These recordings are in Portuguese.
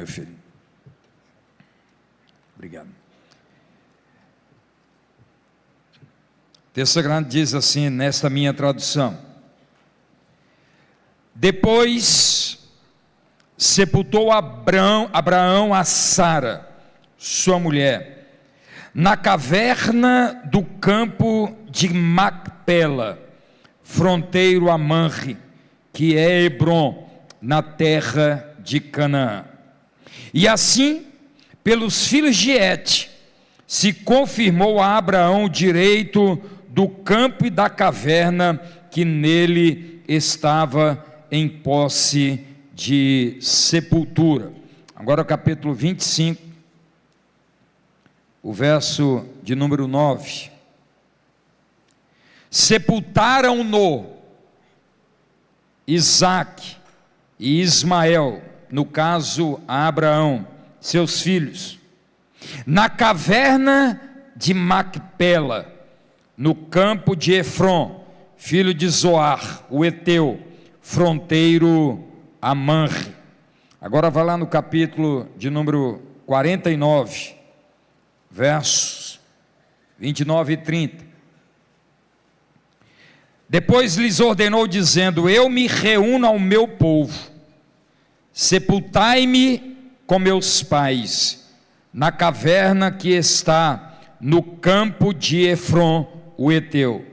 meu filho. Obrigado. O texto sagrado diz assim, nesta minha tradução: depois sepultou Abraão a Sara, sua mulher, na caverna do campo de Macpela, fronteiro a Manre, que é Hebrom, na terra de Canaã. E assim, pelos filhos de Et, se confirmou a Abraão o direito do campo e da caverna que nele estava em posse de sepultura. Agora o capítulo 25, o verso de número 9. Sepultaram-no Isaque e Ismael, no caso a Abraão, seus filhos, na caverna de Macpela, no campo de Efron, filho de Zoar, o Eteu, fronteiro a Manre. Agora vai lá no capítulo de número 49, versos 29 e 30. Depois lhes ordenou, dizendo: eu me reúno ao meu povo, sepultai-me com meus pais, na caverna que está no campo de Efron, o Eteu,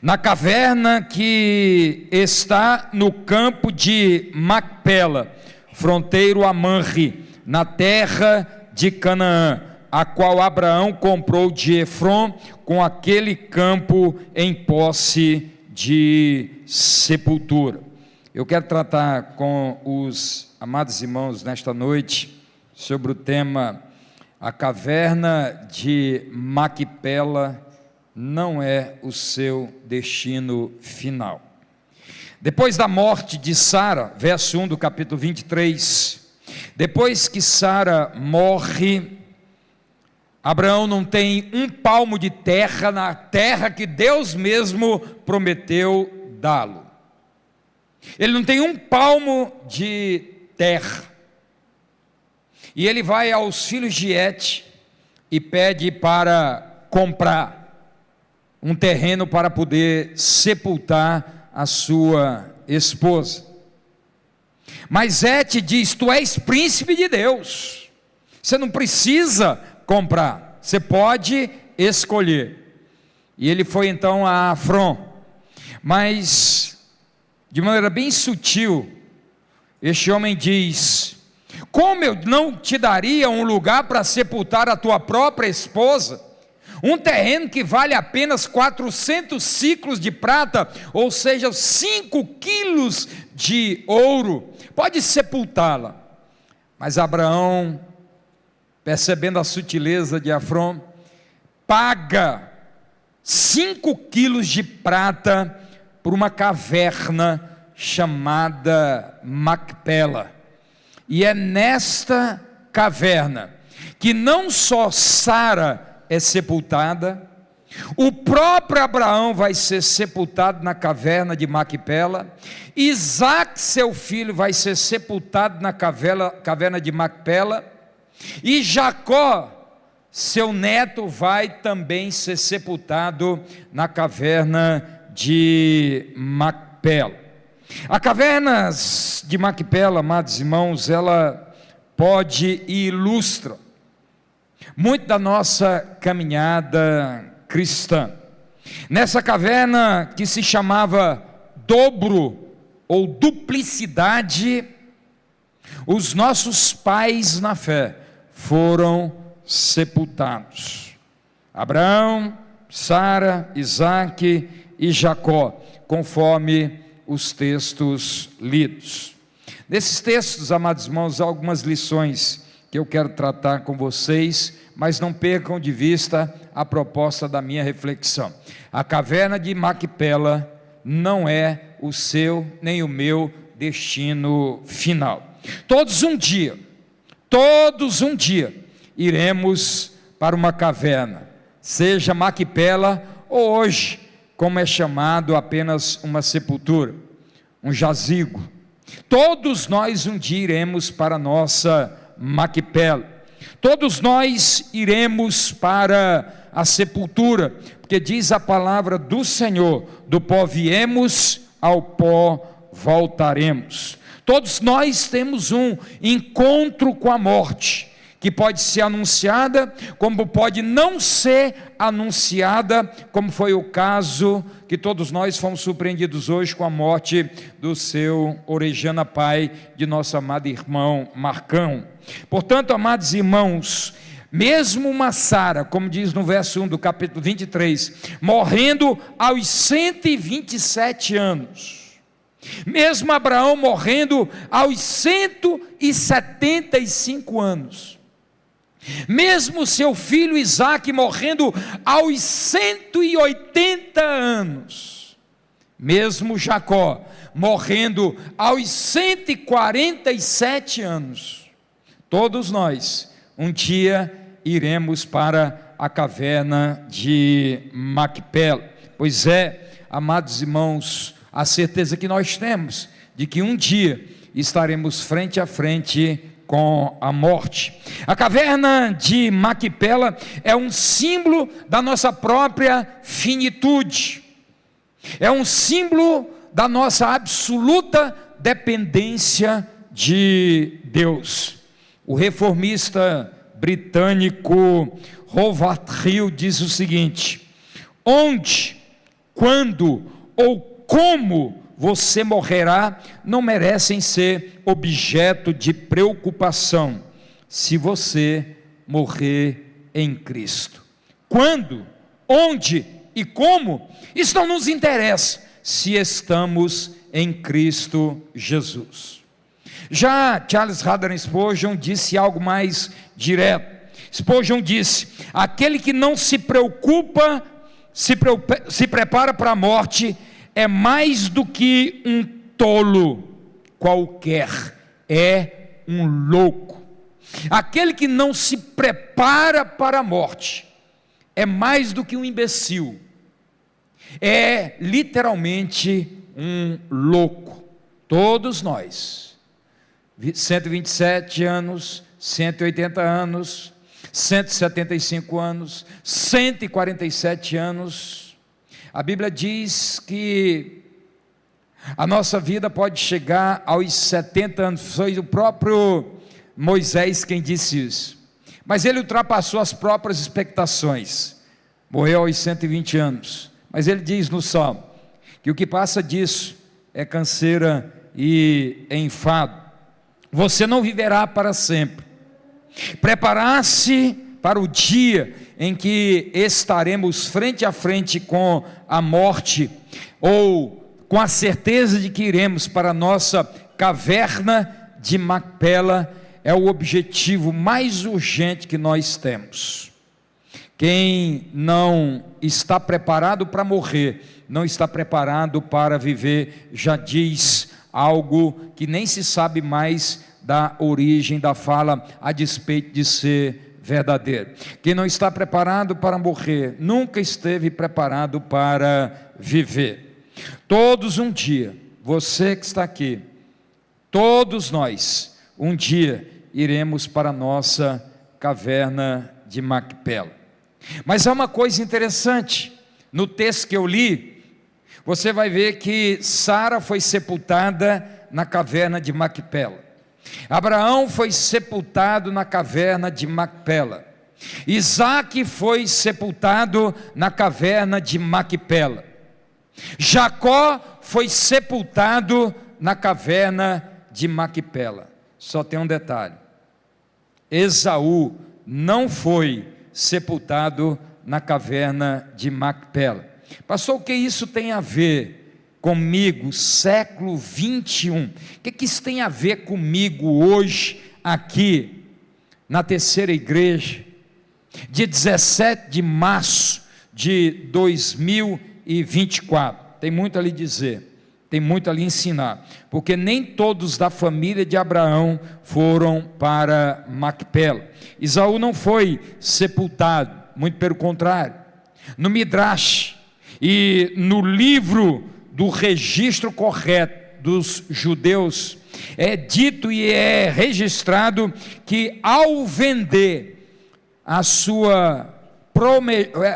na caverna que está no campo de Macpela, fronteiro a Manre, na terra de Canaã, a qual Abraão comprou de Efron, com aquele campo em posse de sepultura. Eu quero tratar com os amados irmãos nesta noite sobre o tema: a caverna de Macpela não é o seu destino final. Depois da morte de Sara, verso 1 do capítulo 23, depois que Sara morre, Abraão não tem um palmo de terra na terra que Deus mesmo prometeu dá-lo. Ele não tem um palmo de terra. E ele vai aos filhos de Et e pede para comprar um terreno para poder sepultar a sua esposa. Mas Et diz: tu és príncipe de Deus, você não precisa comprar, você pode escolher. E ele foi então a Efron, mas de maneira bem sutil, este homem diz: como eu não te daria um lugar para sepultar a tua própria esposa? Um terreno que vale apenas 400 ciclos de prata, ou seja, 5 quilos de ouro, pode sepultá-la. Mas Abraão, percebendo a sutileza de Efron, paga 5 quilos de prata por uma caverna chamada Macpela. E é nesta caverna que não só Sara é sepultada, o próprio Abraão vai ser sepultado na caverna de Macpela, Isaque, seu filho, vai ser sepultado na caverna de Macpela, e Jacó, seu neto, vai também ser sepultado na caverna de Macpela. A caverna de Macpela, amados irmãos, ela pode e ilustra muito da nossa caminhada cristã. Nessa caverna que se chamava dobro ou duplicidade, os nossos pais na fé foram sepultados: Abraão, Sara, Isaque e Jacó, conforme os textos lidos. Nesses textos, amados irmãos, há algumas lições que eu quero tratar com vocês, mas não percam de vista a proposta da minha reflexão. A caverna de Macpela não é o seu nem o meu destino final. Todos um dia iremos para uma caverna, seja Macpela ou hoje, como é chamado, apenas uma sepultura, um jazigo. Todos nós um dia iremos para a nossa Macpela. Todos nós iremos para a sepultura, porque diz a palavra do Senhor: do pó viemos, ao pó voltaremos. Todos nós temos um encontro com a morte, que pode ser anunciada, como pode não ser anunciada, como foi o caso que todos nós fomos surpreendidos hoje com a morte do seu Orejana pai, de nosso amado irmão Marcão. Portanto, amados irmãos, mesmo uma Sara, como diz no verso 1 do capítulo 23, morrendo aos 127 anos, mesmo Abraão morrendo aos 175 anos, mesmo seu filho Isaque morrendo aos 180 anos, mesmo Jacó morrendo aos 147 anos, todos nós um dia iremos para a caverna de Macpela. Pois é, amados irmãos, a certeza que nós temos de que um dia estaremos frente a frente com a morte. A caverna de Macpela é um símbolo da nossa própria finitude, é um símbolo da nossa absoluta dependência de Deus. O reformista britânico Howard Hill diz o seguinte: onde, quando ou como você morrerá não merecem ser objeto de preocupação, se você morrer em Cristo. Quando, onde e como, isso não nos interessa, se estamos em Cristo Jesus. Já Charles Haddon Spurgeon disse algo mais direto. Spurgeon disse: aquele que não se preocupa, se prepara para a morte, é mais do que um tolo qualquer, é um louco. Aquele que não se prepara para a morte, é mais do que um imbecil, é literalmente um louco. Todos nós, 127 anos, 180 anos, 175 anos, 147 anos, a Bíblia diz que a nossa vida pode chegar aos 70 anos, foi o próprio Moisés quem disse isso, mas ele ultrapassou as próprias expectações, morreu aos 120 anos, mas ele diz no Salmo, que o que passa disso é canseira e enfado. Você não viverá para sempre. Preparar-se para o dia em que estaremos frente a frente com a morte, ou com a certeza de que iremos para a nossa caverna de Macpela, é o objetivo mais urgente que nós temos. Quem não está preparado para morrer, não está preparado para viver, já diz algo que nem se sabe mais da origem da fala, a despeito de ser verdadeiro. Quem não está preparado para morrer, nunca esteve preparado para viver. Todos um dia, você que está aqui, todos nós, um dia iremos para a nossa caverna de Macpela. Mas há uma coisa interessante, no texto que eu li, você vai ver que Sara foi sepultada na caverna de Macpela, Abraão foi sepultado na caverna de Macpela, Isaque foi sepultado na caverna de Macpela, Jacó foi sepultado na caverna de Macpela. Só tem um detalhe: Esaú não foi sepultado na caverna de Macpela. Pastor, o que isso tem a ver comigo, século 21? O que isso tem a ver comigo hoje, aqui, na terceira igreja, dia 17 de março de 2024? Tem muito a lhe dizer, tem muito a lhe ensinar, porque nem todos da família de Abraão foram para Macpela. Esaú não foi sepultado, muito pelo contrário. No Midrash e no livro do registro correto dos judeus, é dito e é registrado que ao vender a sua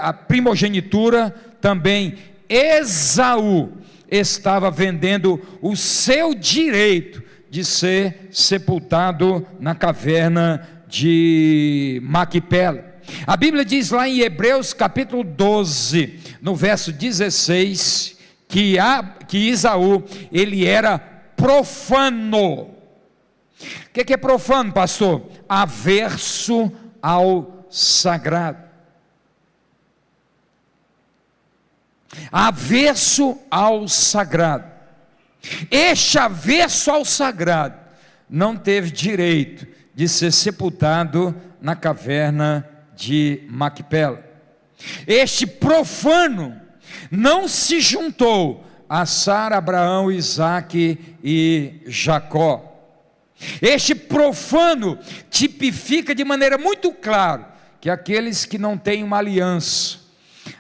a primogenitura, também Esaú estava vendendo o seu direito de ser sepultado na caverna de Macpela. A Bíblia diz lá em Hebreus capítulo 12, no verso 16, que Esaú, ele era profano. O que é profano, pastor? Averso ao sagrado. Averso ao sagrado. Este averso ao sagrado não teve direito de ser sepultado na caverna de Macpela. Este profano não se juntou a Sara, Abraão, Isaque e Jacó. Este profano tipifica de maneira muito clara que aqueles que não têm uma aliança,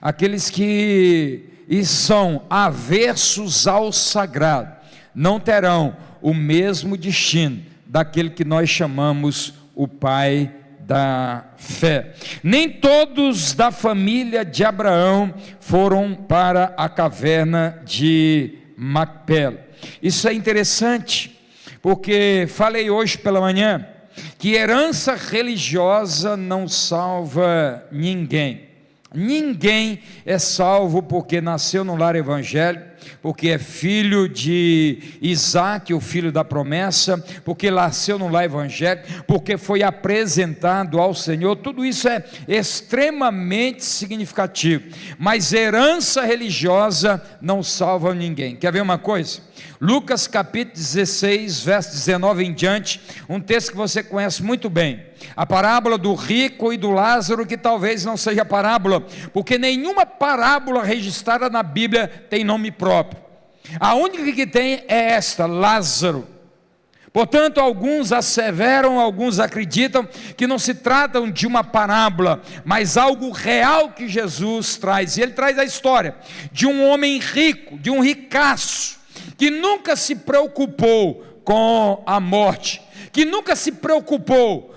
aqueles que são aversos ao sagrado, não terão o mesmo destino daquele que nós chamamos o pai da fé. Nem todos da família de Abraão foram para a caverna de Macpela. Isso é interessante, porque falei hoje pela manhã que herança religiosa não salva ninguém. Ninguém é salvo porque nasceu no lar evangélico, porque é filho de Isaque, o filho da promessa, porque nasceu no lar evangélico, porque foi apresentado ao Senhor. Tudo isso é extremamente significativo, mas herança religiosa não salva ninguém. Quer ver uma coisa? Lucas capítulo 16, verso 19 em diante, um texto que você conhece muito bem, a parábola do rico e do Lázaro, que talvez não seja parábola, porque nenhuma parábola registrada na Bíblia tem nome próprio. A única que tem é esta, Lázaro. Portanto, alguns asseveram, alguns acreditam que não se tratam de uma parábola, mas algo real que Jesus traz. E ele traz a história de um homem rico, de um ricaço, que nunca se preocupou com a morte, que nunca se preocupou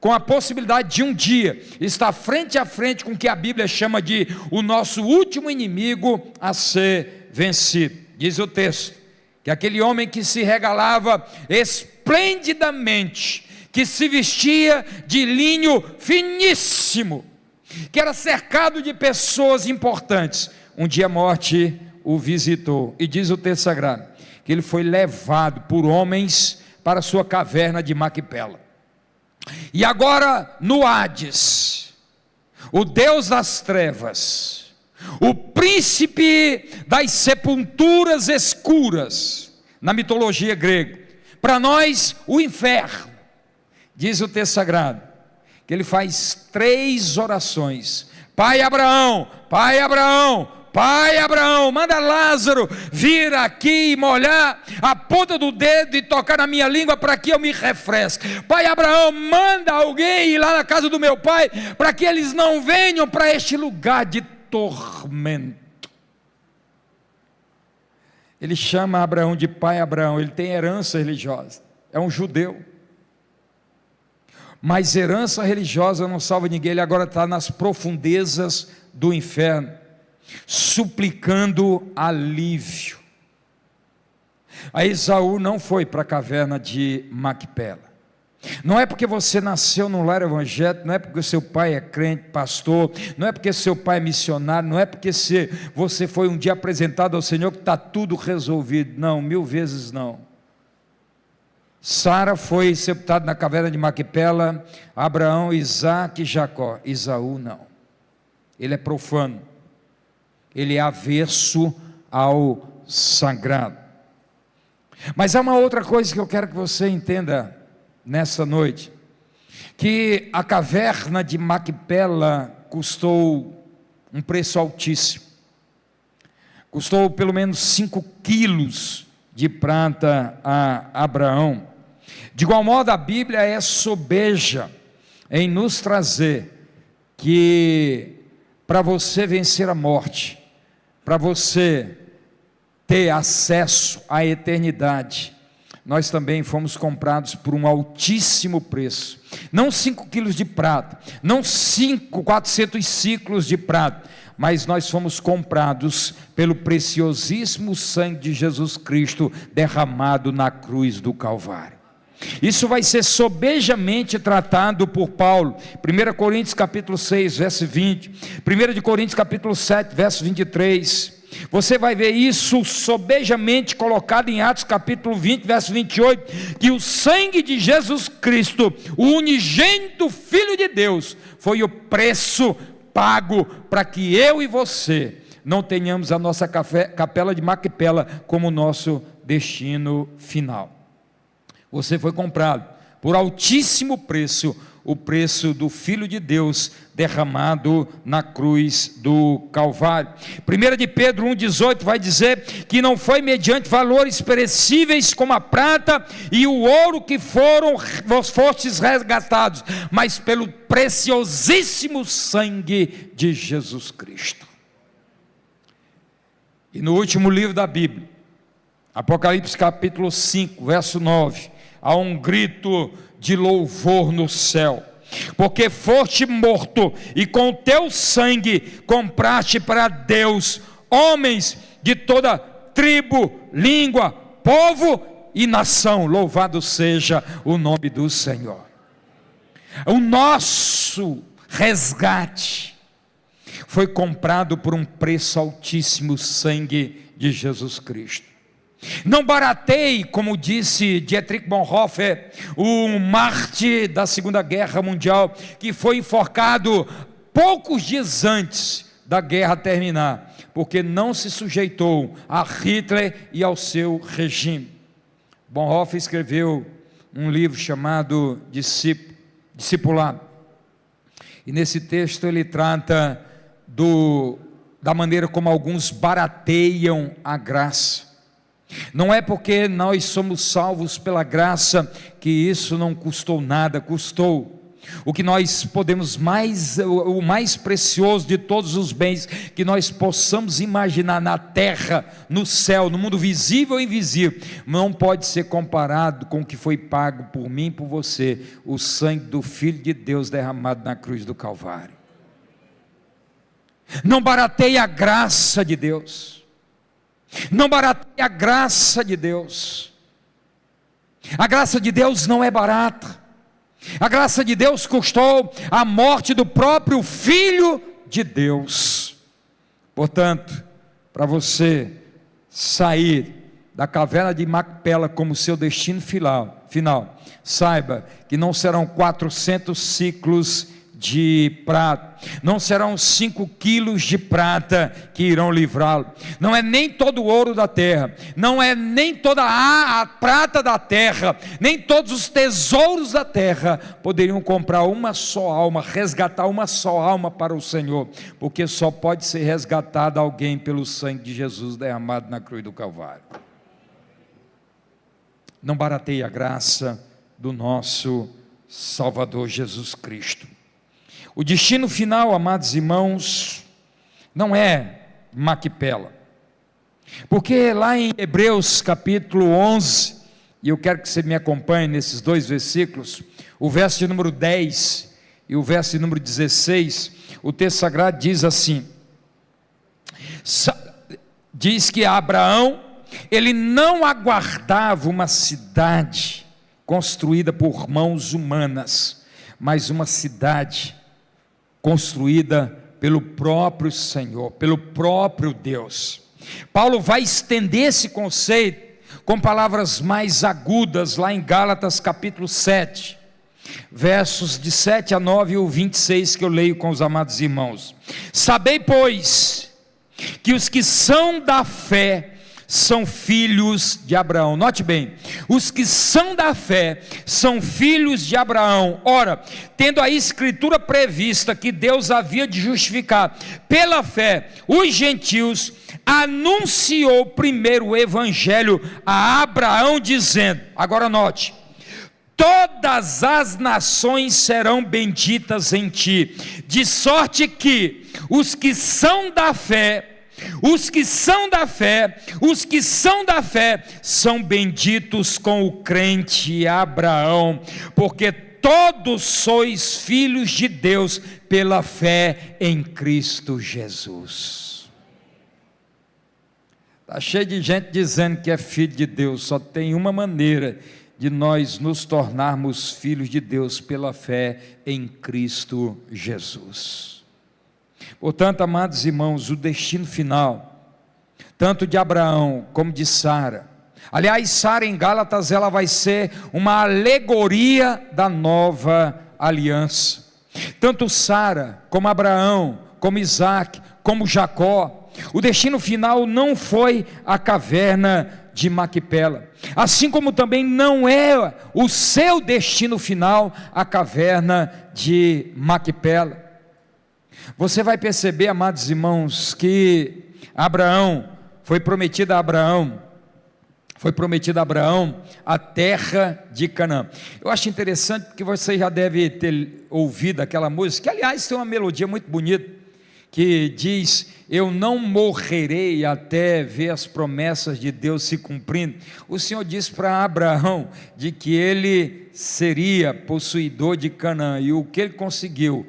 com a possibilidade de um dia estar frente a frente com o que a Bíblia chama de o nosso último inimigo a ser vencido. Diz o texto que aquele homem que se regalava esplendidamente, que se vestia de linho finíssimo, que era cercado de pessoas importantes, um dia a morte o visitou, e diz o texto sagrado, que ele foi levado por homens para a sua caverna de Macpela. E agora no Hades, o Deus das trevas, o príncipe das sepulturas escuras, na mitologia grega, para nós o inferno, diz o texto sagrado, que ele faz 3 orações: Pai Abraão, Pai Abraão, Pai Abraão, manda Lázaro vir aqui e molhar a ponta do dedo e tocar na minha língua para que eu me refresque. Pai Abraão, manda alguém ir lá na casa do meu pai para que eles não venham para este lugar de tormento. Ele chama Abraão de Pai Abraão, ele tem herança religiosa, é um judeu. Mas herança religiosa não salva ninguém, ele agora está nas profundezas do inferno, suplicando alívio. A Esaú não foi para a caverna de Macpela. Não é porque você nasceu num lar evangélico, não é porque seu pai é crente, pastor, não é porque seu pai é missionário, não é porque você foi um dia apresentado ao Senhor que está tudo resolvido. Não, 1000 vezes não. Sara foi sepultada na caverna de Macpela, Abraão, Isaque e Jacó. Esaú não, ele é profano, ele é avesso ao sagrado. Mas há uma outra coisa que eu quero que você entenda nessa noite, que a caverna de Macpela custou um preço altíssimo, custou pelo menos 5 quilos de prata a Abraão. De igual modo, a Bíblia é sobeja em nos trazer que para você vencer a morte, para você ter acesso à eternidade, nós também fomos comprados por um altíssimo preço. Não 5 quilos de prata, não 400 ciclos de prata, mas nós fomos comprados pelo preciosíssimo sangue de Jesus Cristo derramado na cruz do Calvário. Isso vai ser sobejamente tratado por Paulo, 1 Coríntios capítulo 6, verso 20, 1 Coríntios capítulo 7, verso 23, você vai ver isso sobejamente colocado em Atos capítulo 20, verso 28, que o sangue de Jesus Cristo, o unigênito Filho de Deus, foi o preço pago para que eu e você não tenhamos a nossa capela de Macpela como nosso destino final. Você foi comprado por altíssimo preço, o preço do Filho de Deus derramado na cruz do Calvário. 1 de Pedro 1,18 vai dizer que não foi mediante valores perecíveis como a prata e o ouro que fostes resgatados, mas pelo preciosíssimo sangue de Jesus Cristo. E no último livro da Bíblia, Apocalipse capítulo 5, verso 9, há um grito de louvor no céu, porque foste morto e com teu sangue compraste para Deus homens de toda tribo, língua, povo e nação. Louvado seja o nome do Senhor. O nosso resgate foi comprado por um preço altíssimo, sangue de Jesus Cristo. Não barateie, como disse Dietrich Bonhoeffer, o mártir da Segunda Guerra Mundial, que foi enforcado poucos dias antes da guerra terminar, porque não se sujeitou a Hitler e ao seu regime. Bonhoeffer escreveu um livro chamado Discipulado, e nesse texto ele trata da maneira como alguns barateiam a graça. Não é porque nós somos salvos pela graça que isso não custou nada, custou. O que nós podemos o mais precioso de todos os bens que nós possamos imaginar na terra, no céu, no mundo visível e invisível, não pode ser comparado com o que foi pago por mim e por você, o sangue do Filho de Deus derramado na cruz do Calvário. Não barateie a graça de Deus. Não barateie a graça de Deus. A graça de Deus não é barata. A graça de Deus custou a morte do próprio Filho de Deus. Portanto, para você sair da caverna de Macpela como seu destino final, saiba que não serão 400 ciclos de prata, não serão 5 quilos de prata que irão livrá-lo, não é nem todo o ouro da terra, não é nem toda a prata da terra, nem todos os tesouros da terra poderiam comprar uma só alma, resgatar uma só alma para o Senhor, porque só pode ser resgatado alguém pelo sangue de Jesus derramado na cruz do Calvário. Não barateie a graça do nosso Salvador Jesus Cristo. O destino final, amados irmãos, não é Macpela, porque lá em Hebreus capítulo 11, e eu quero que você me acompanhe nesses 2 versículos, o verso de número 10 e o verso de número 16, o texto sagrado diz assim, diz que Abraão, ele não aguardava uma cidade construída por mãos humanas, mas uma cidade construída pelo próprio Senhor, pelo próprio Deus. Paulo vai estender esse conceito com palavras mais agudas lá em Gálatas capítulo 7, versos de 7 a 9 e o 26 que eu leio com os amados irmãos. Sabei, pois, que os que são da fé são filhos de Abraão. Note bem, os que são da fé são filhos de Abraão. Ora, tendo a escritura prevista que Deus havia de justificar pela fé os gentios, anunciou primeiro o evangelho a Abraão dizendo, agora note, todas as nações serão benditas em ti, de sorte que os que são da fé Os que são da fé são benditos com o crente Abraão, porque todos sois filhos de Deus pela fé em Cristo Jesus. Está cheio de gente dizendo que é filho de Deus. Só tem uma maneira de nós nos tornarmos filhos de Deus, pela fé em Cristo Jesus. Portanto, amados irmãos, o destino final, tanto de Abraão como de Sara, aliás, Sara em Gálatas, ela vai ser uma alegoria da nova aliança. Tanto Sara, como Abraão, como Isaac, como Jacó, o destino final não foi a caverna de Macpela, assim como também não é o seu destino final a caverna de Macpela. Você vai perceber, amados irmãos, que foi prometida a Abraão a terra de Canaã. Eu acho interessante porque você já deve ter ouvido aquela música, que aliás tem uma melodia muito bonita, que diz: eu não morrerei até ver as promessas de Deus se cumprindo. O Senhor disse para Abraão de que ele seria possuidor de Canaã, e o que ele conseguiu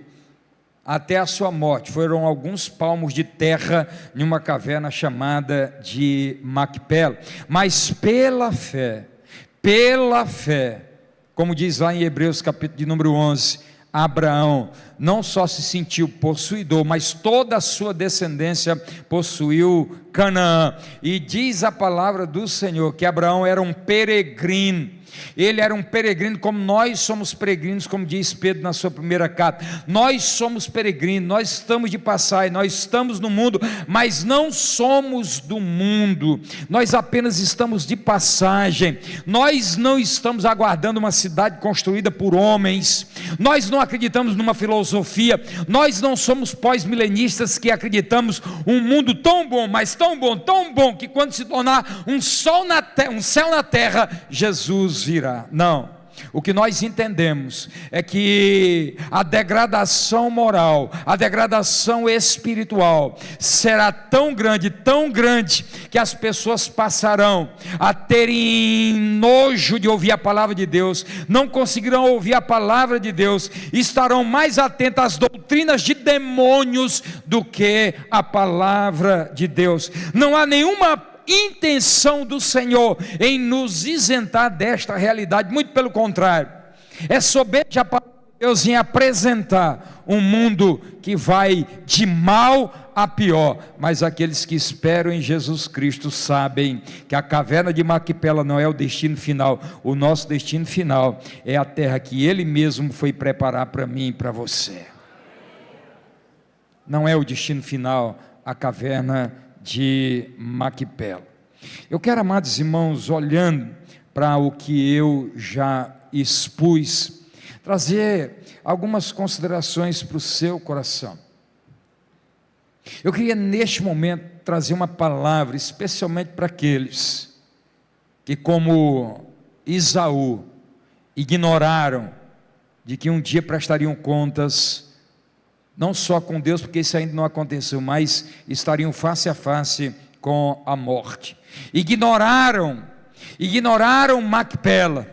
até a sua morte foram alguns palmos de terra em uma caverna chamada de Macpela. Mas pela fé, como diz lá em Hebreus capítulo de número 11, Abraão não só se sentiu possuidor, mas toda a sua descendência possuiu Canaã. E diz a palavra do Senhor que Abraão era um peregrino. Ele era um peregrino como nós somos peregrinos, como diz Pedro na sua primeira carta. Nós somos peregrinos, nós estamos de passagem, nós estamos no mundo, mas não somos do mundo, nós apenas estamos de passagem. Nós não estamos aguardando uma cidade construída por homens, nós não acreditamos numa filosofia, nós não somos pós-milenistas que acreditamos um mundo tão bom, mas tão bom, que quando se tornar um céu na terra, Jesus virá. Não, o que nós entendemos é que a degradação moral, a degradação espiritual será tão grande, que as pessoas passarão a terem nojo de ouvir a palavra de Deus, não conseguirão ouvir a palavra de Deus, estarão mais atentos às doutrinas de demônios do que a palavra de Deus. Não há nenhuma intenção do Senhor em nos isentar desta realidade, muito pelo contrário, é soberba a palavra de Deus em apresentar um mundo que vai de mal a pior, mas aqueles que esperam em Jesus Cristo sabem que a caverna de Macpela não é o destino final. O nosso destino final é a terra que Ele mesmo foi preparar para mim e para você. Não é o destino final a caverna de Macpela. Eu quero, amados irmãos, olhando para o que eu já expus, trazer algumas considerações para o seu coração. Eu queria neste momento trazer uma palavra especialmente para aqueles que, como Esaú, ignoraram de que um dia prestariam contas, não só com Deus, porque isso ainda não aconteceu, mas estariam face a face com a morte. Ignoraram Macpela,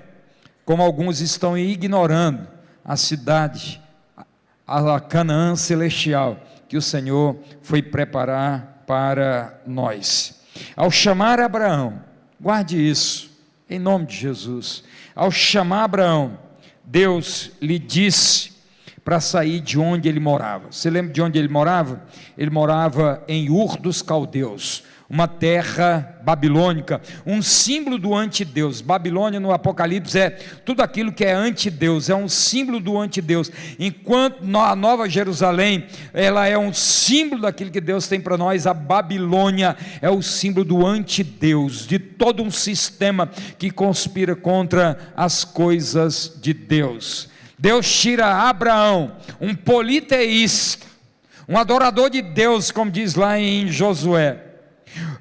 como alguns estão ignorando a cidade, a Canaã celestial, que o Senhor foi preparar para nós. Ao chamar Abraão, guarde isso, em nome de Jesus, ao chamar Abraão, Deus lhe disse para sair de onde ele morava. Você lembra de onde ele morava? Ele morava em Ur dos Caldeus, uma terra babilônica, um símbolo do antideus. Babilônia no Apocalipse é tudo aquilo que é antideus, é um símbolo do antideus, enquanto a Nova Jerusalém, ela é um símbolo daquilo que Deus tem para nós. A Babilônia é o símbolo do antideus, de todo um sistema que conspira contra as coisas de Deus. Deus tira Abraão, um politeísta, um adorador de Deus, como diz lá em Josué,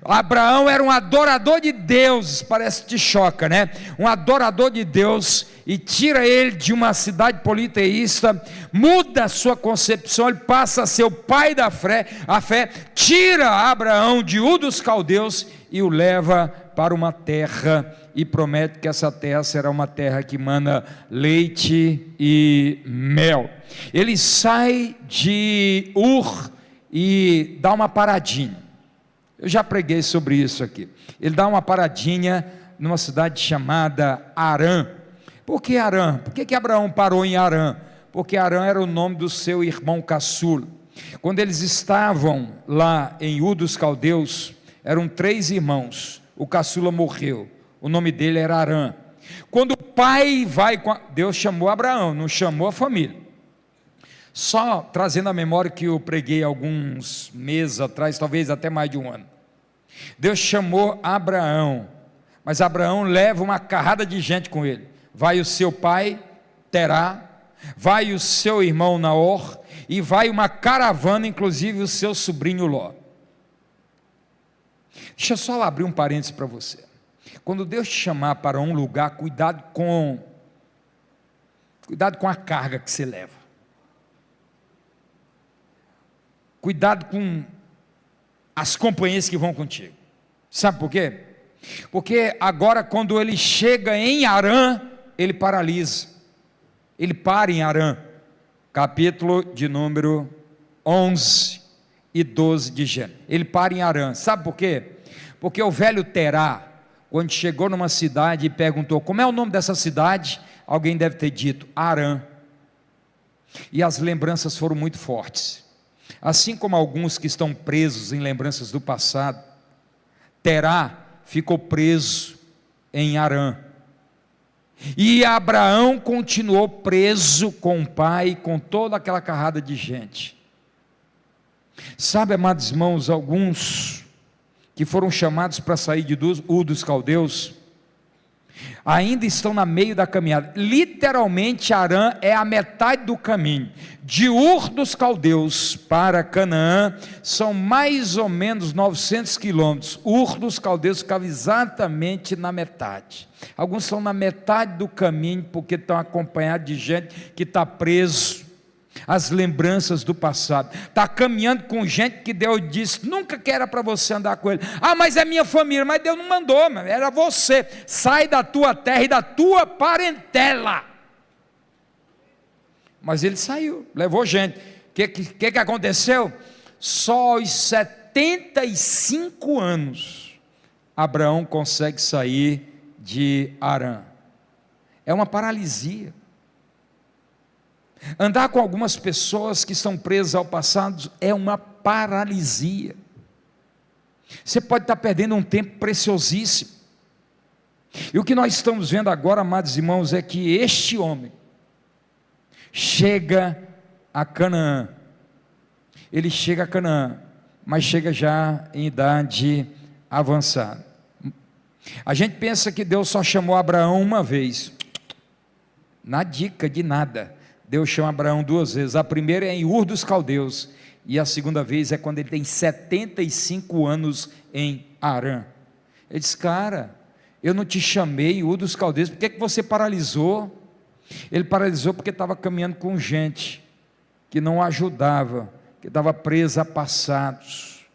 Abraão era um adorador de Deus, parece que te choca, né? Um adorador de Deus, e tira ele de uma cidade politeísta, muda a sua concepção, ele passa a ser o pai da fé, tira Abraão de Ur dos Caldeus e o leva para uma terra, e promete que essa terra será uma terra que mana leite e mel. Ele sai de Ur e dá uma paradinha. Eu já preguei sobre isso aqui. Ele dá uma paradinha numa cidade chamada Harã. Por que Harã? Por que Abraão parou em Harã? Porque Harã era o nome do seu irmão caçula. Quando eles estavam lá em Ur dos Caldeus, eram 3 irmãos. O caçula morreu. O nome dele era Harã. Quando o pai vai com Deus chamou Abraão, não chamou a família. Só trazendo a memória que eu preguei alguns meses atrás, talvez até mais de um ano. Deus chamou Abraão, mas Abraão leva uma carrada de gente com ele. Vai o seu pai, Terá, vai o seu irmão Naor, e vai uma caravana, inclusive o seu sobrinho Ló. Deixa eu só abrir um parênteses para você. Quando Deus te chamar para um lugar, cuidado com a carga que você leva. Cuidado com as companhias que vão contigo. Sabe por quê? Porque agora, quando ele chega em Harã, ele paralisa. Ele para em Harã. Capítulo de número 11 e 12 de Gênesis. Ele para em Harã. Sabe por quê? Porque o velho Terá, quando chegou numa cidade e perguntou: como é o nome dessa cidade? Alguém deve ter dito Harã. E as lembranças foram muito fortes. Assim como alguns que estão presos em lembranças do passado, Terá ficou preso em Harã. E Abraão continuou preso com o pai, com toda aquela carrada de gente. Sabe, amados irmãos, alguns que foram chamados para sair de Ur dos Caldeus, ainda estão no meio da caminhada. Literalmente Harã é a metade do caminho. De Ur dos Caldeus para Canaã são mais ou menos 900 quilômetros. Ur dos Caldeus ficava exatamente na metade. Alguns estão na metade do caminho porque estão acompanhados de gente que está preso. As lembranças do passado, está caminhando com gente que Deus disse, nunca que era para você andar com ele. Ah, mas é minha família. Mas Deus não mandou, era você. Sai da tua terra e da tua parentela. Mas ele saiu, levou gente. O que aconteceu? Só aos 75 anos Abraão consegue sair de Harã. É uma paralisia. Andar com algumas pessoas que estão presas ao passado é uma paralisia. Você pode estar perdendo um tempo preciosíssimo. E o que nós estamos vendo agora, amados irmãos, é que este homem chega a Canaã. Ele chega a Canaã, mas chega já em idade avançada. A gente pensa que Deus só chamou Abraão uma vez. Na dica de nada. Deus chama Abraão 2 vezes. A primeira é em Ur dos Caldeus, e a segunda vez é quando ele tem 75 anos em Harã. Ele diz: cara, eu não te chamei em Ur dos Caldeus, por que você paralisou? Ele paralisou porque estava caminhando com gente que não ajudava, que estava presa a passados,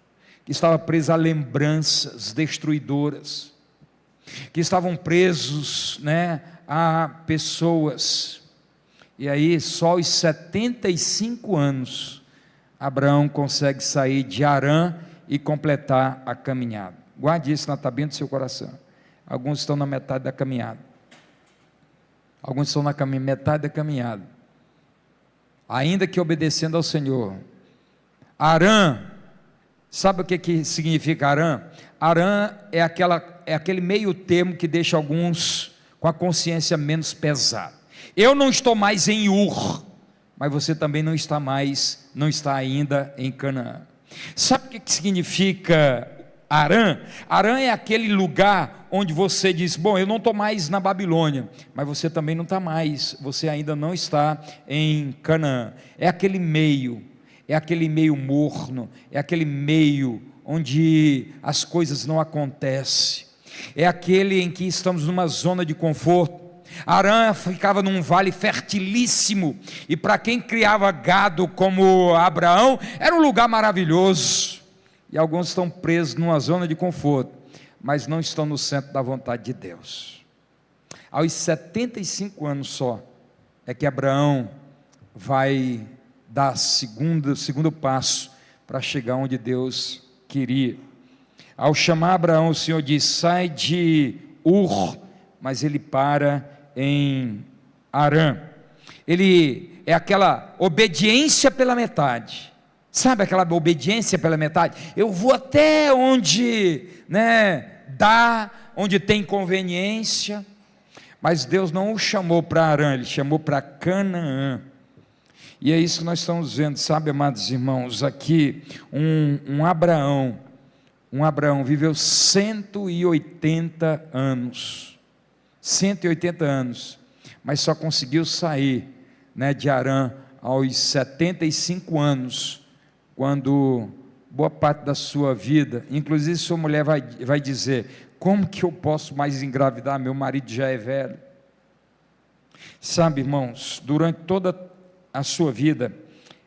que estava presa a lembranças destruidoras, que estavam presos, a pessoas. E aí, só aos 75 anos, Abraão consegue sair de Harã e completar a caminhada. Guarde isso na tabelinha do seu coração. Alguns estão na metade da caminhada. Alguns estão na metade da caminhada. Ainda que obedecendo ao Senhor. Harã, sabe o que significa Harã? Harã é aquele meio termo que deixa alguns com a consciência menos pesada. Eu não estou mais em Ur, mas você também não está ainda em Canaã. Sabe o que significa Harã? Harã é aquele lugar onde você diz: bom, eu não estou mais na Babilônia, mas você também não está mais, você ainda não está em Canaã. É aquele meio, é aquele meio morno, é aquele meio onde as coisas não acontecem, é aquele em que estamos numa zona de conforto. Arã ficava num vale fertilíssimo, e para quem criava gado como Abraão, era um lugar maravilhoso. E alguns estão presos numa zona de conforto, mas não estão no centro da vontade de Deus. Aos 75 anos só, é que Abraão vai dar o segundo passo para chegar onde Deus queria. Ao chamar Abraão, o Senhor diz: sai de Ur, mas ele para em Arã. Ele é aquela obediência pela metade. Sabe aquela obediência pela metade? Eu vou até onde dá, onde tem conveniência. Mas Deus não o chamou para Arã, Ele chamou para Canaã. E é isso que nós estamos vendo, sabe, amados irmãos? Aqui um Abraão viveu 180 anos, 180 anos, mas só conseguiu sair de Arã aos 75 anos, quando boa parte da sua vida, inclusive sua mulher vai dizer: como que eu posso mais engravidar? Meu marido já é velho. Sabe, irmãos, durante toda a sua vida,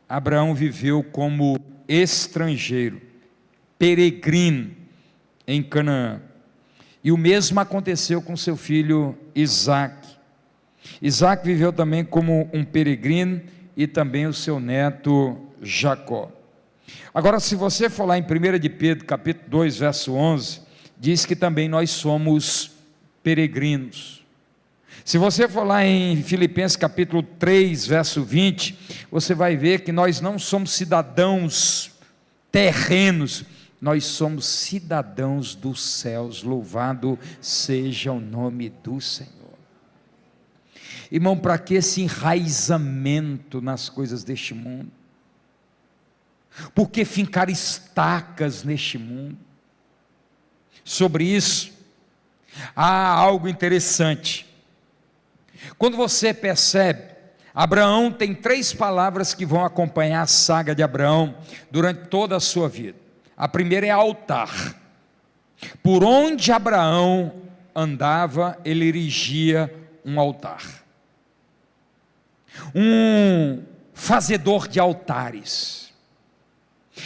Abraão viveu como estrangeiro, peregrino em Canaã. E o mesmo aconteceu com seu filho Isaque. Isaque viveu também como um peregrino, e também o seu neto Jacó. Agora, se você for lá em 1 de Pedro, capítulo 2, verso 11, diz que também nós somos peregrinos. Se você for lá em Filipenses capítulo 3, verso 20, você vai ver que nós não somos cidadãos terrenos, nós somos cidadãos dos céus. Louvado seja o nome do Senhor. Irmão, para que esse enraizamento nas coisas deste mundo? Por que fincar estacas neste mundo? Sobre isso, há algo interessante. Quando você percebe, Abraão tem 3 palavras que vão acompanhar a saga de Abraão durante toda a sua vida. A primeira é altar. Por onde Abraão andava, ele erigia um altar. Um fazedor de altares.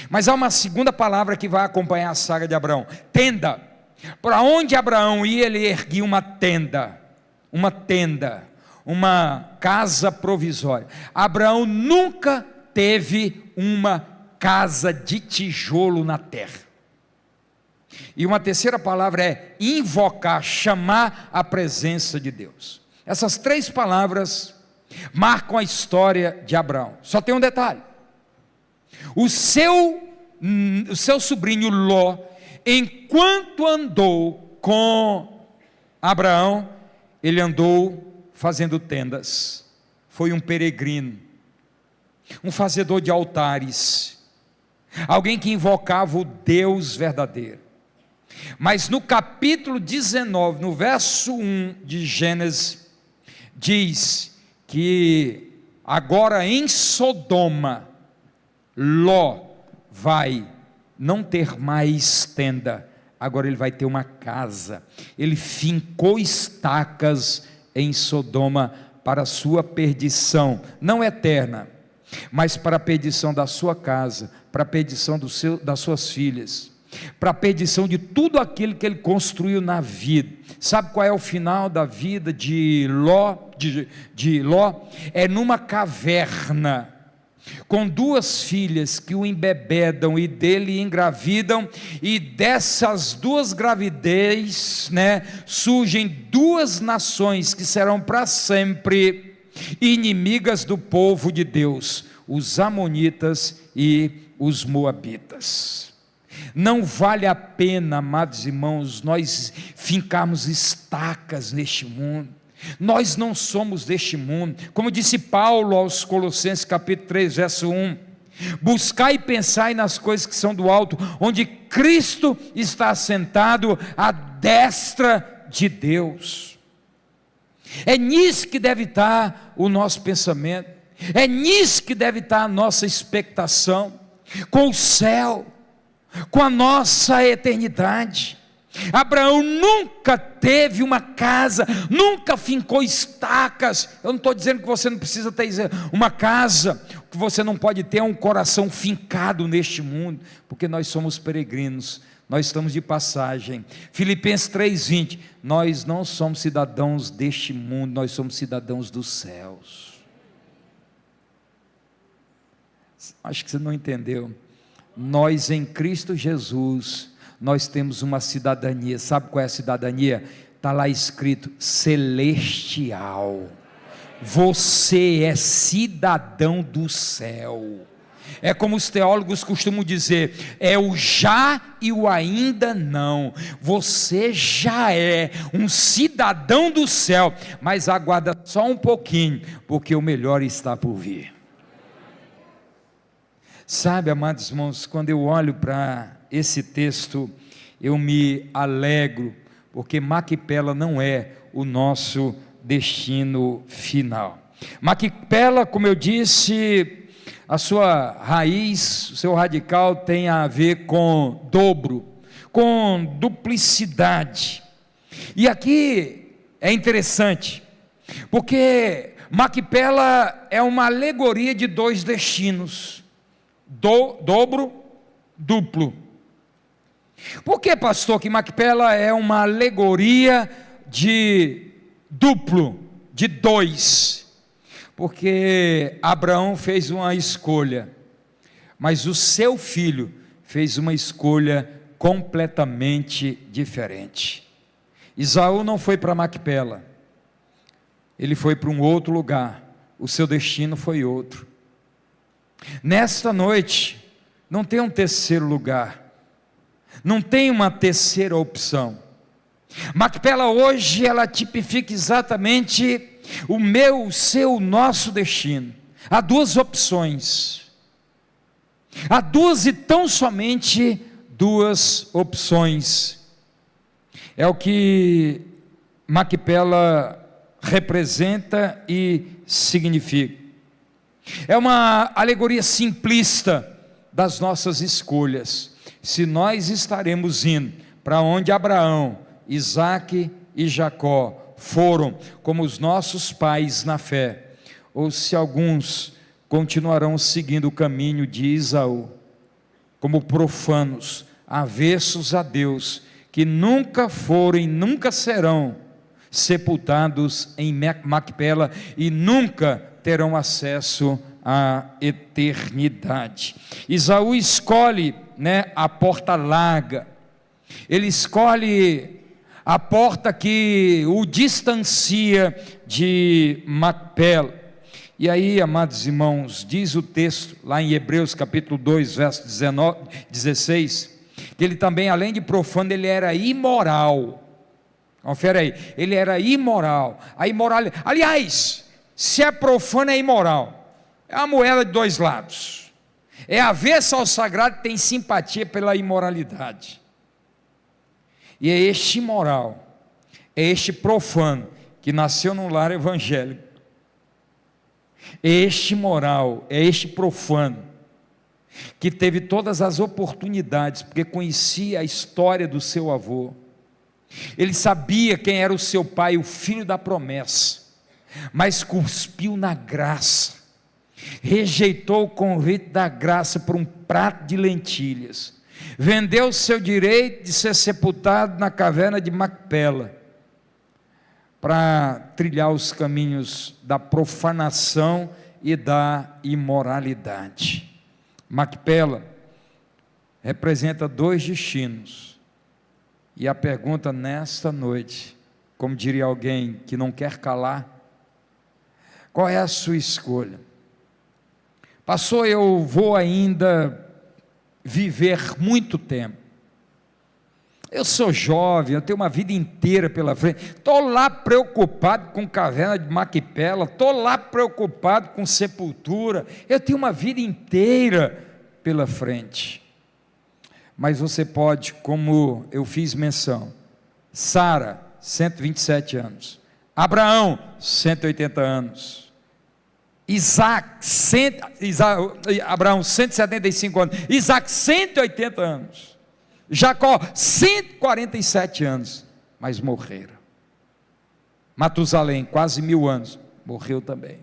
Mas há uma segunda palavra que vai acompanhar a saga de Abraão: tenda. Para onde Abraão ia, ele erguia uma tenda, uma casa provisória. Abraão nunca teve uma casa de tijolo na terra. E uma terceira palavra é invocar, chamar a presença de Deus. Essas 3 palavras marcam a história de Abraão. Só tem um detalhe: o seu sobrinho Ló, enquanto andou com Abraão, ele andou fazendo tendas. Foi um peregrino, um fazedor de altares, alguém que invocava o Deus verdadeiro. Mas no capítulo 19, no verso 1 de Gênesis, diz que agora em Sodoma, Ló vai não ter mais tenda, agora ele vai ter uma casa. Ele fincou estacas em Sodoma para a sua perdição, não eterna, mas para a perdição da sua casa, para a perdição das suas filhas, para a perdição de tudo aquilo que ele construiu na vida. Sabe qual é o final da vida de Ló? É numa caverna, com 2 filhas que o embebedam e dele engravidam, e dessas 2 gravidez, surgem 2 nações que serão para sempre inimigas do povo de Deus: os amonitas e os moabitas. Não vale a pena, amados irmãos, nós fincarmos estacas neste mundo. Nós não somos deste mundo. Como disse Paulo aos Colossenses capítulo 3, verso 1: buscai e pensai nas coisas que são do alto, onde Cristo está assentado à destra de Deus. É nisso que deve estar o nosso pensamento. É nisso que deve estar a nossa expectação, com o céu, com a nossa eternidade. Abraão nunca teve uma casa, nunca fincou estacas. Eu não estou dizendo que você não precisa ter uma casa, o que você não pode ter é um coração fincado neste mundo, porque nós somos peregrinos, nós estamos de passagem. Filipenses 3:20, nós não somos cidadãos deste mundo, nós somos cidadãos dos céus. Acho que você não entendeu. Nós em Cristo Jesus, nós temos uma cidadania. Sabe qual é a cidadania? Está lá escrito, celestial. Você é cidadão do céu. É como os teólogos costumam dizer, é o já e o ainda não. Você já é um cidadão do céu, mas aguarda só um pouquinho, porque o melhor está por vir. Sabe, amados irmãos, quando eu olho para esse texto, eu me alegro, porque Macpela não é o nosso destino final. Macpela, como eu disse, a sua raiz, o seu radical tem a ver com dobro, com duplicidade. E aqui é interessante, porque Macpela é uma alegoria de dois destinos, dobro, duplo. Por que, pastor, que Macpela é uma alegoria de duplo, de dois? Porque Abraão fez uma escolha, mas o seu filho fez uma escolha completamente diferente. Esaú não foi para Macpela, ele foi para um outro lugar, o seu destino foi outro. Nesta noite, não tem um terceiro lugar, não tem uma terceira opção. Macpela hoje, ela tipifica exatamente o meu, o seu, o nosso destino. Há duas opções, há duas e tão somente duas opções. É o que Macpela representa e significa. É uma alegoria simplista das nossas escolhas. Se nós estaremos indo para onde Abraão, Isaque e Jacó foram, como os nossos pais na fé, ou se alguns continuarão seguindo o caminho de Esaú, como profanos, avessos a Deus, que nunca foram e nunca serão sepultados em Macpela e nunca terão acesso à eternidade. Esaú escolhe, a porta larga, ele escolhe a porta que o distancia de Macpela. E aí, amados irmãos, diz o texto lá em Hebreus capítulo 2, verso 16, que ele também, além de profano, ele era imoral. Confere aí, ele era imoral. A imoralidade, aliás, se é profano é imoral, é uma moeda de dois lados, é avessa ao sagrado, tem simpatia pela imoralidade, e é este imoral, é este profano, que nasceu num lar evangélico, é este imoral, é este profano, que teve todas as oportunidades, porque conhecia a história do seu avô, ele sabia quem era o seu pai, o filho da promessa, mas cuspiu na graça, rejeitou o convite da graça por um prato de lentilhas, vendeu o seu direito de ser sepultado na caverna de Macpela, para trilhar os caminhos da profanação e da imoralidade. Macpela representa dois destinos, e a pergunta nesta noite, como diria alguém que não quer calar, qual é a sua escolha? Pastor, eu vou ainda viver muito tempo, eu sou jovem, eu tenho uma vida inteira pela frente, estou lá preocupado com caverna de Macpela, estou lá preocupado com sepultura, eu tenho uma vida inteira pela frente. Mas você pode, como eu fiz menção, Sara, 127 anos, Abraão, 180 anos, Abraão 175 anos, Isaac 180 anos, Jacó 147 anos, mas morreram. Matusalém, quase 1000 anos, morreu também.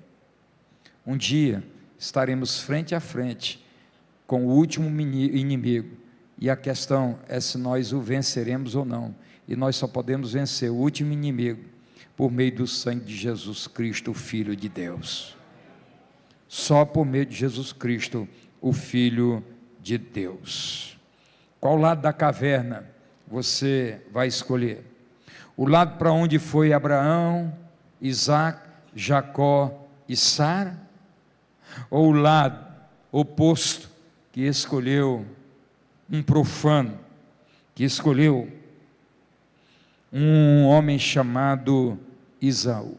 Um dia estaremos frente a frente com o último inimigo, e a questão é se nós o venceremos ou não, e nós só podemos vencer o último inimigo por meio do sangue de Jesus Cristo, o Filho de Deus. Só por meio de Jesus Cristo, o Filho de Deus. Qual lado da caverna você vai escolher? O lado para onde foi Abraão, Isaac, Jacó e Sara? Ou o lado oposto, que escolheu um profano, que escolheu um homem chamado Esaú?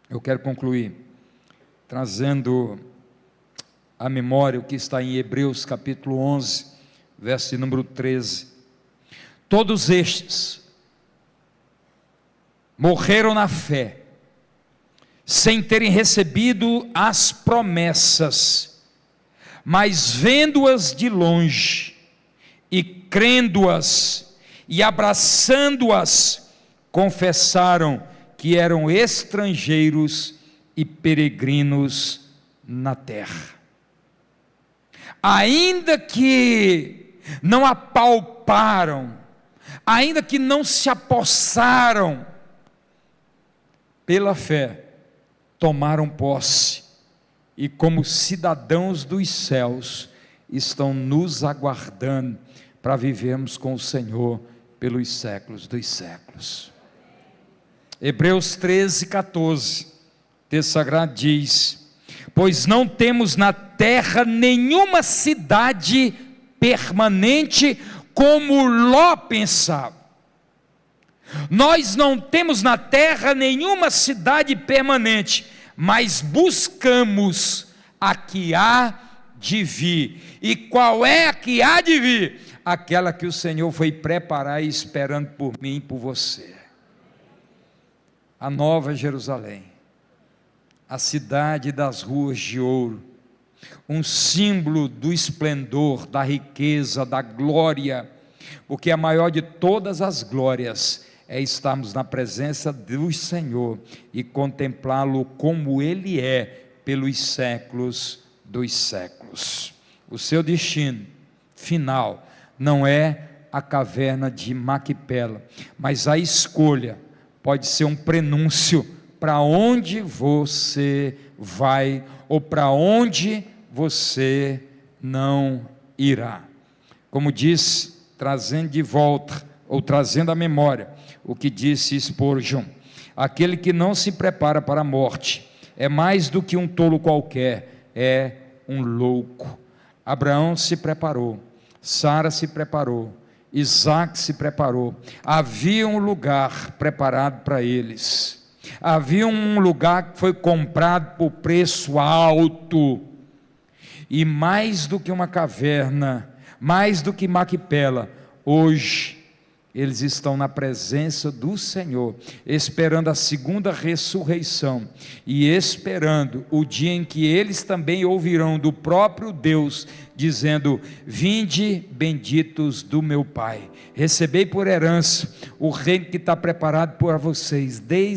Eu quero concluir trazendo à memória o que está em Hebreus capítulo 11, verso número 13. Todos estes morreram na fé, sem terem recebido as promessas, mas vendo-as de longe, e crendo-as, e abraçando-as, confessaram que eram estrangeiros e peregrinos na terra. Ainda que não apalparam, ainda que não se apossaram, pela fé tomaram posse, e como cidadãos dos céus, estão nos aguardando para vivermos com o Senhor pelos séculos dos séculos. Hebreus 13, 14, o texto sagrado diz: pois não temos na terra nenhuma cidade permanente, como Ló pensava. Nós não temos na terra nenhuma cidade permanente, mas buscamos a que há de vir. E qual é a que há de vir? Aquela que o Senhor foi preparar e esperando por mim e por você. A Nova Jerusalém, a cidade das ruas de ouro, um símbolo do esplendor, da riqueza, da glória, porque a maior de todas as glórias é estarmos na presença do Senhor e contemplá-lo como Ele é pelos séculos dos séculos. O seu destino final não é a caverna de Maquipela, mas a escolha pode ser um prenúncio para onde você vai ou para onde você não irá. Como disse, trazendo de volta ou trazendo à memória o que disse Spurgeon: aquele que não se prepara para a morte é mais do que um tolo qualquer, é um louco. Abraão se preparou, Sara se preparou, Isaac se preparou. Havia um lugar preparado para eles, havia um lugar que foi comprado por preço alto, e mais do que uma caverna, mais do que Maquipela, hoje eles estão na presença do Senhor, esperando a segunda ressurreição, e esperando o dia em que eles também ouvirão do próprio Deus, dizendo: vinde benditos do meu Pai, recebei por herança o reino que está preparado para vocês, desde